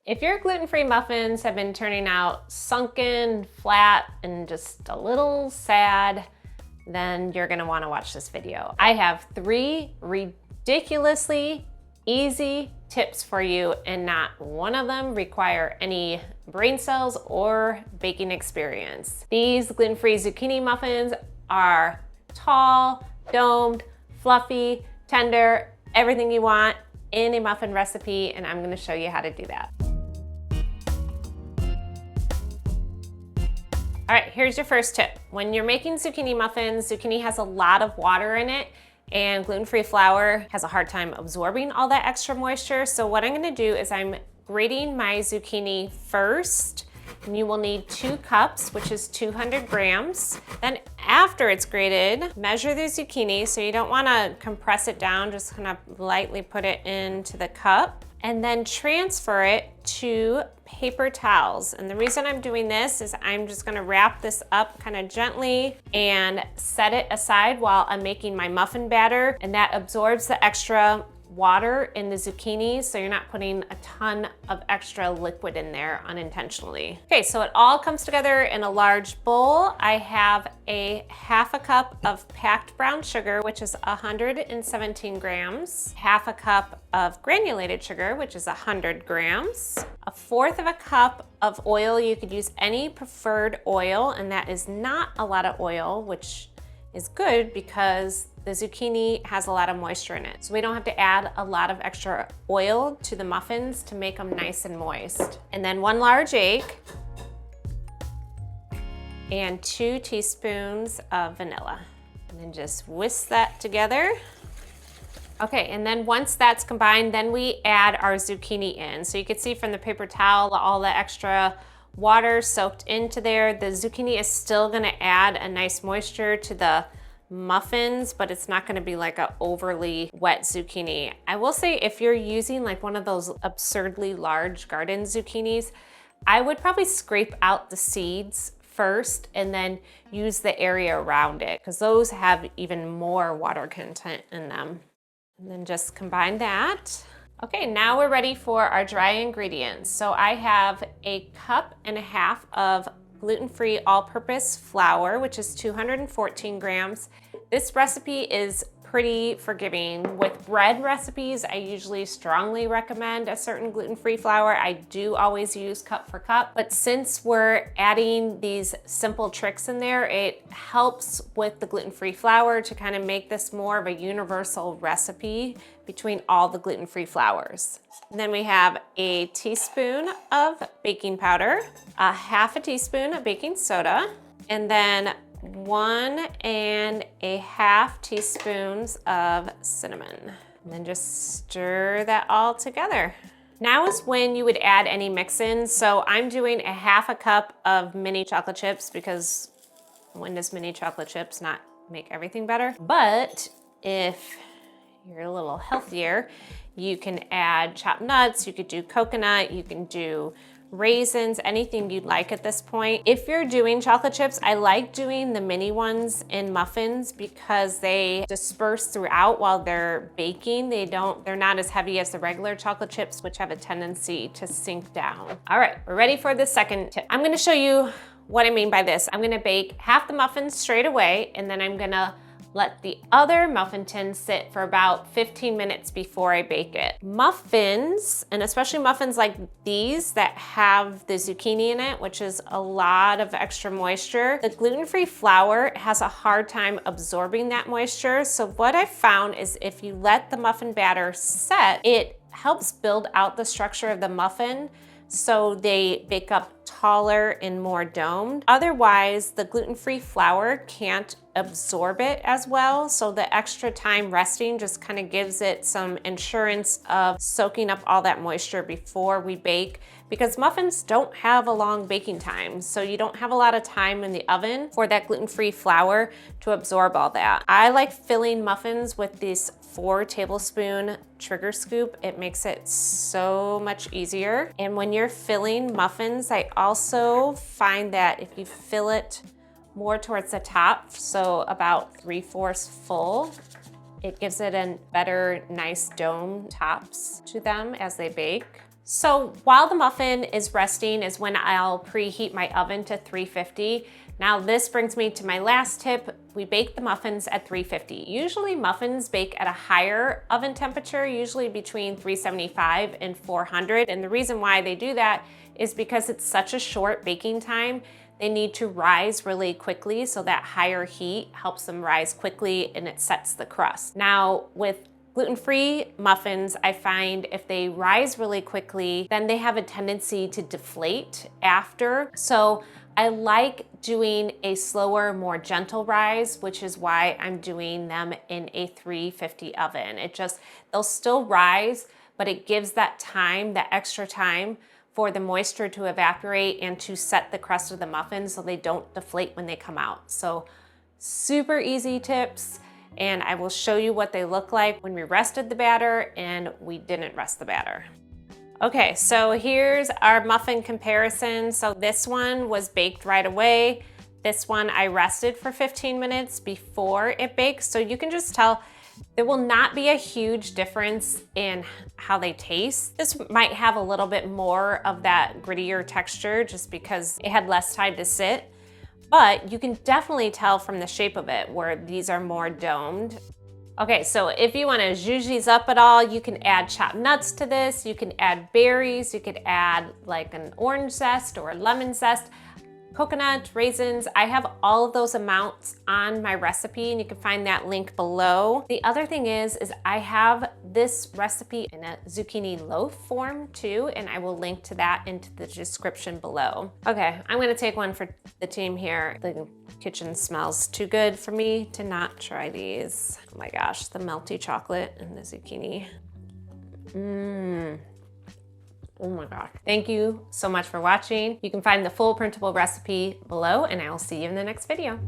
If your gluten-free muffins have been turning out sunken, flat, and just a little sad, then you're gonna wanna watch this video. I have 3 ridiculously easy tips for you, and not one of them require any brain cells or baking experience. These gluten-free zucchini muffins are tall, domed, fluffy, tender, everything you want in a muffin recipe, and I'm gonna show you how to do that. All right, here's your first tip. When you're making zucchini muffins, zucchini has a lot of water in it, and gluten-free flour has a hard time absorbing all that extra moisture. So what I'm gonna do is I'm grating my zucchini first, and you will need 2 cups, which is 200 grams. Then after it's grated, measure the zucchini. So you don't wanna compress it down, just kind of lightly put it into the cup, and then transfer it to paper towels. And the reason I'm doing this is I'm just gonna wrap this up kind of gently and set it aside while I'm making my muffin batter, and that absorbs the extra water in the zucchini, so you're not putting a ton of extra liquid in there unintentionally. Okay, so it all comes together in a large bowl. I have a half a cup of packed brown sugar, which is 117 grams, half a cup of granulated sugar, which is 100 grams, a fourth of a cup of oil. You could use any preferred oil, and that is not a lot of oil, which is good because the zucchini has a lot of moisture in it. So we don't have to add a lot of extra oil to the muffins to make them nice and moist. And then 1 large egg and 2 teaspoons of vanilla. And then just whisk that together. Okay, and then once that's combined, then we add our zucchini in. So you can see from the paper towel, all the extra water soaked into there. The zucchini is still gonna add a nice moisture to the muffins, but it's not gonna be like a overly wet zucchini. I will say if you're using like one of those absurdly large garden zucchinis, I would probably scrape out the seeds first and then use the area around it, because those have even more water content in them. And then just combine that. Okay, now we're ready for our dry ingredients. So I have a cup and a half of gluten-free all-purpose flour, which is 214 grams. This recipe is pretty forgiving. With bread recipes, I usually strongly recommend a certain gluten-free flour. I do always use cup for cup, but since we're adding these simple tricks in there, it helps with the gluten-free flour to kind of make this more of a universal recipe between all the gluten-free flours. And then we have a teaspoon of baking powder, a half a teaspoon of baking soda, and then 1.5 teaspoons of cinnamon. And then just stir that all together. Now is when you would add any mix-ins. So I'm doing a half a cup of mini chocolate chips, because when does mini chocolate chips not make everything better? But if you're a little healthier, you can add chopped nuts, you could do coconut, you can do raisins, anything you'd like at this point. If you're doing chocolate chips, I like doing the mini ones in muffins because they disperse throughout while they're baking. They're not as heavy as the regular chocolate chips, which have a tendency to sink down. All right, we're ready for the second tip. I'm gonna show you what I mean by this. I'm gonna bake half the muffins straight away, and then I'm gonna let the other muffin tin sit for about 15 minutes before I bake it. Muffins, and especially muffins like these that have the zucchini in it, which is a lot of extra moisture, the gluten-free flour has a hard time absorbing that moisture. So what I've found is if you let the muffin batter set, it helps build out the structure of the muffin so they bake up taller and more domed. Otherwise, the gluten-free flour can't absorb it as well, so the extra time resting just kind of gives it some insurance of soaking up all that moisture before we bake, because muffins don't have a long baking time, so you don't have a lot of time in the oven for that gluten-free flour to absorb all that. I like filling muffins with this 4 tablespoon trigger scoop. It makes it so much easier. And when you're filling muffins, I also find that if you fill it more towards the top, so about 3/4 full, it gives it a better, nice dome tops to them as they bake. So while the muffin is resting is when I'll preheat my oven to 350. Now this brings me to my last tip. We bake the muffins at 350. Usually muffins bake at a higher oven temperature, usually between 375 and 400. And the reason why they do that is because it's such a short baking time. They need to rise really quickly, so that higher heat helps them rise quickly and it sets the crust. Now with gluten-free muffins, I find if they rise really quickly, then they have a tendency to deflate after. So I like doing a slower, more gentle rise, which is why I'm doing them in a 350 oven. They'll still rise, but it gives that time, that extra time for the moisture to evaporate and to set the crust of the muffins so they don't deflate when they come out. So super easy tips. And I will show you what they look like when we rested the batter and we didn't rest the batter. Okay, so here's our muffin comparison. So this one was baked right away. This one I rested for 15 minutes before it bakes. So you can just tell there will not be a huge difference in how they taste. This might have a little bit more of that grittier texture just because it had less time to sit. But you can definitely tell from the shape of it where these are more domed. Okay, so if you want to zhuzh these up at all, you can add chopped nuts to this. You can add berries. You could add like an orange zest or a lemon zest, coconut, raisins. I have all of those amounts on my recipe and you can find that link below. The other thing is I have this recipe in a zucchini loaf form too, and I will link to that into the description below. Okay, I'm gonna take one for the team here. The kitchen smells too good for me to not try these. Oh my gosh, the melty chocolate and the zucchini. Oh my gosh. Thank you so much for watching. You can find the full printable recipe below and I will see you in the next video.